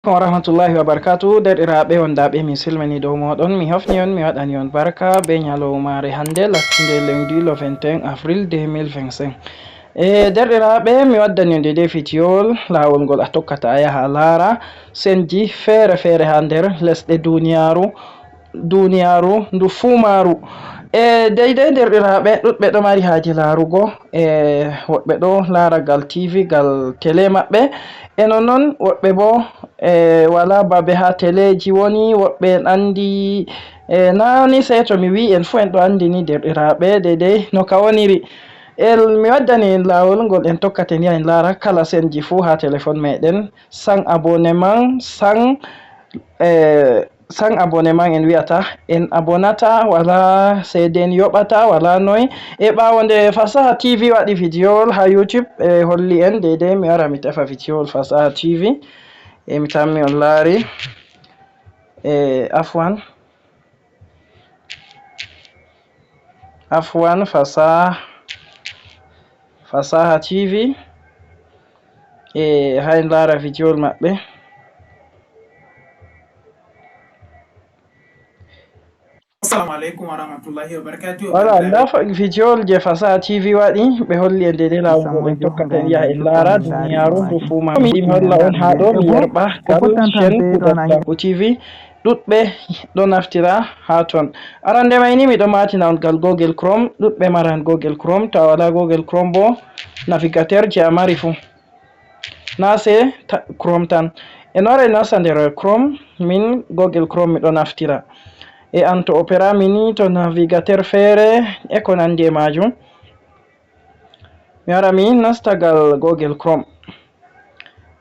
Warahmatullahi wabarakatuh. Derɗiraaɓe wondaɓe mi silmini dow moɗon, mi hofni on mi waɗani on barka be nyalomare hande latinde lundi le 21 avril 2025. Derɗiraaɓe mi waddani on de fitiyol lawol ngol a tokkata a yaha a lara senji fere fere ha nder lesɗe duniyaru ndu fumaru. Deidei derɗiraaɓe ɗuɗɓe ɗo mari haje larugo woɓɓe ɗo lara gal TV gal tele maɓɓe, e nonnon woɓɓe bo wala babe ha teleji woni, woɓɓe andi nani sei to mi wi en fu en ɗo andi ni derɗiraaɓe deidei no ka woniri. Mi waddani en lawol ngol en tokkata en yaha en lara kala senji fu ha telephone meɗen sans abonnement, sans abonnement en wi'ata, en abonata wala cede en yoɓata wala noi. Ɓawo nde Fasaha TV waɗi vidiyowol ha YouTube holli en deidei mi wara mi tefa vidiyowol Fasaha TV mi tammi on lari afwan Fasaha TV ha en lara vidiyowol maɓɓe. Assalamu alaikum warahmatullahi wabarakatuh. Wala nda vidiyowol je Fasaha TV waɗi ɓe holli en deidei lawol ngol en tokkata en yaha en lara duniyaru ndu fuma. Mi yiɗi mi holla on ha ɗo mi yerɓa gal chaine Kudaku TV ɗuɗɓe ɗo naftira ha ton. Arande mai ni miɗo matina on gal Google Chrome, ɗuɗɓe maran Google Chrome. To a wala Google Chrome bo navigateur je a mari fu na se Chrome tan. En wara en nasta nder Chrome, min Google Chrome miɗo naftira. An to Opera Mini, to navigateur fere e ko nandi e majum, mi wara mi nasta gal Google Chrome.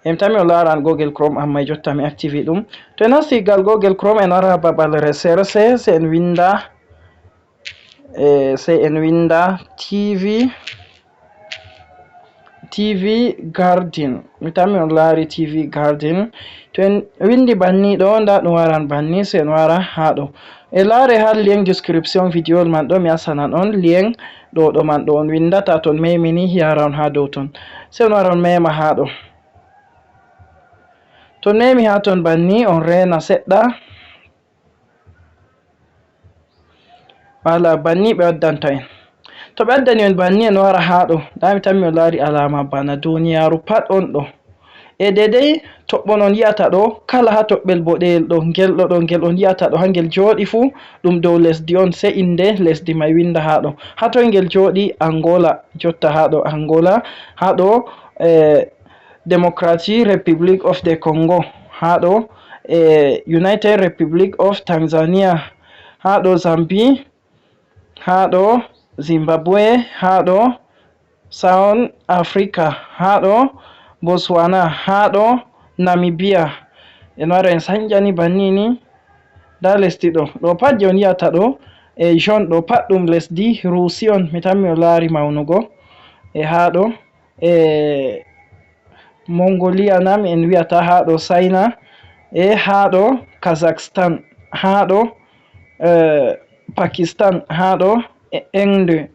En tammi on laran Google Chrome amma jotta mi activi ɗum. To en nasti gal Google Chrome en wara babal recherche se en winda TV Garden. Mi tammi on lari TV Garden. To en windi banni ɗo nda ɗum waran banni, se en wara ha ɗo e lare ha lien description video man ɗo mi asanan on lien ɗo man ɗo on windata ton memini yara on ha dow ton, se on wara on mema ha ɗo. To memi ha ton banni on rena seɗɗa, wala banni ɓe waddanta en. To ɓe waddani en banni en wara ha ɗo, nda mi tammi on lari alama bana duniyaru pat on ɗo. Deidei toɓɓon on yi'ata ɗo kala ha toɓɓel boɗeyel ɗo ngel on yi'ata ɗo ha ngel joɗi fu ɗum dow lesdi on, se inde lesdi mai winda ha ɗo. Ha toi ngel joɗi? Angola jotta ha ɗo Angola, ha ɗo Democratic Republic of the Congo, ha ɗo United Republic of Tanzania, ha ɗo Zambie, ha ɗo Zimbabwe, ha ɗo South Africa, ha ɗo Botswana, ha ɗo Namibia. En wara en sanjani banni ni, nda lesdi ɗo pat je on yi'ata ɗo zone ɗo pat ɗum lesdi Rusi on, mi tammi on lari maunugo. Ha ɗo Mongolia nam en wi'ata, ha ɗo China, ha ɗo Kazakhstan, ha ɗo Pakistan, ha ɗo Inde,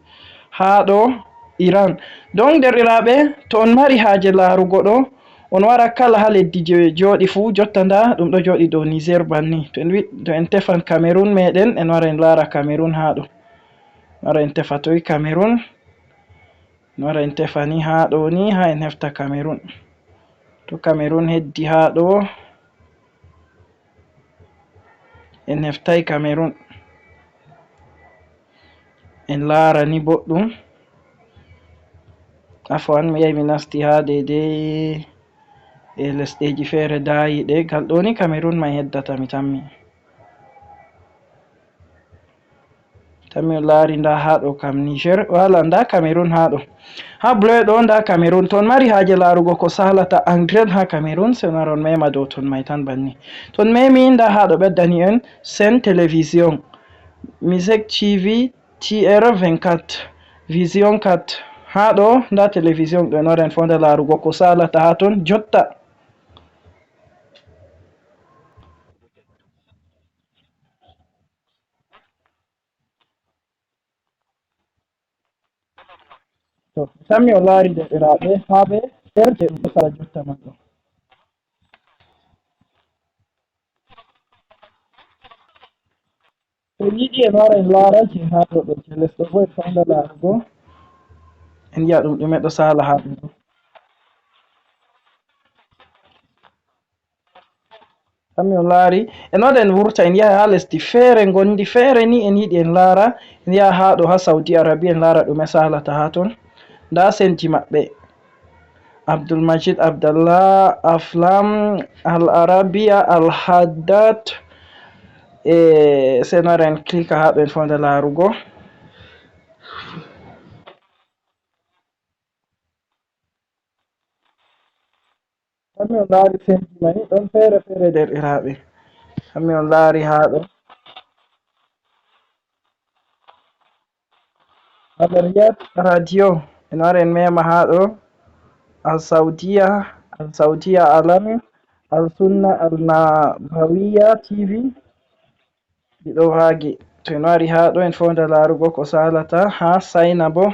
ha ɗo Iran. Donc derɗiraaɓe, to on mari haje larugo ɗo on wara kala ha leddi je joɗi fu, jotta nda ɗum ɗo joɗi dow Niger banni. To en tefan Cameroon meɗen en wara en lara Cameroon ha ɗo, wara en tefa toi Cameroon, en wara en tefa ni ha ɗo ni, ha en hefta Cameroon. To Cameroon heddi ha ɗo, en heftai Cameroon, en lara ni boɗɗum. Afwan mi yahi mi nasti ha deidei lesɗeji fere dayiɗe, gal ɗo ni Cameroon mai heddata mi tammi on lari. Nda ha ɗo kam Niger, wala nda Cameroon ha ɗo, ha Bleu ɗo nda Cameroon. To on mari haje larugo ko salata Angren ha Cameroon, se on wara on mema dow ton mai tan banni. To on memi nda ha ɗo ɓeddani en Sen Television, Music TV, TR24, Vision 4, ha ɗo nda television ɗo en wara en fonda larugo ko salata ha ton jotta. To tammi on lari derɗiraaɓe ha ɓe ɓerde ɗum sala jotta man ɗo. en yiɗi en wara en laara je ha ɗo ɗo je les ɗo bo en fanda laarugo en yi'a ɗum ɗume ɗo sala ha ɗum ɗo. Hammi on laari en waɗa en wurta en yaha ha lesdi feere gondi feere ni en yiɗi en laara en yaha ha ɗo ha Saudi Arabia en laara ɗume salata ha ton. Nda senti maɓɓe Abdulmajid Abdallah Aflam Al Arabia Al Haddad sai en wara en klika ha ɗo en fonda laarugo. Hammi on laari senti mai ɗon feere feere derɗiraaɓe. Hammi on laari ha ɗo Hadariyat radio en wara en mema ha ɗo Al Saudiya Alam Al Sunna Al Nabawiya TV ɗiɗo waagi. To en wari ha ɗo en fonda laarugo ko salata ha Saina bo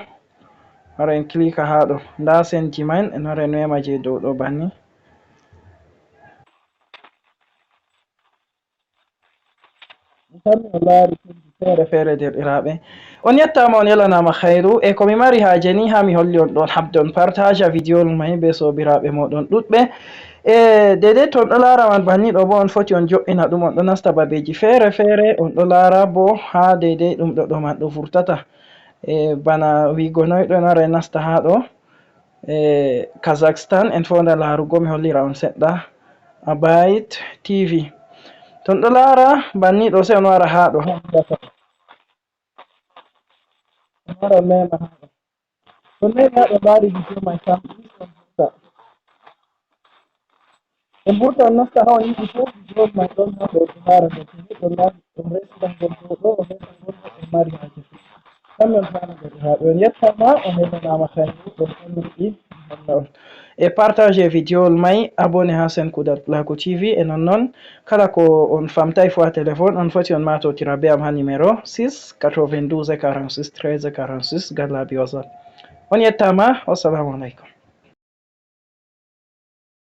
wara en klika ha ɗo nda senti man en wara en mema je dow ɗo banni. Hammi on laari feere feere derɗiraaɓe on yettama on yelanama khairu e komi mari haaje ni ha mi holli on ɗon habde on partage vidéo mai be sobiraɓe moɗon ɗuɗɓe e dedei to on ɗo laara man banni ɗo bo on foti on jo'ina ɗum on ɗo nasta babeji feere feere on ɗo laara bo ha dedei ɗum ɗo man ɗo vurtata e bana wigo noy ɗo en wara en nasta ha ɗo Kazakhstan en fonda laarugo mi hollira on seɗɗa Abayt TV ton ɗo laara banni ɗo sai on wara ha ɗo on wara mema ha ɗo ton memi ha ɗo laari vidéo mai sam en vurta on nasta ha on yiɗi fu vidéo mai ɗon ha ɗo ɗo laara ɗo toni ɗon laari ɗum residan gon ɗo ɗo o resan gon ɗo en mari haje fu kamɓe on fana ɓe ha ɗo en yettama on hellanama khairu ɗon on yiɗi holla on e partage vidéo mai abonné ha sen Kudat Placo TV e nonnon kala ko on famtai fu ha téléphone on foti on matotira be am ha numéro 6 92 46 13 46 gallabi WhatsApp on yettama wassalamu alaikum.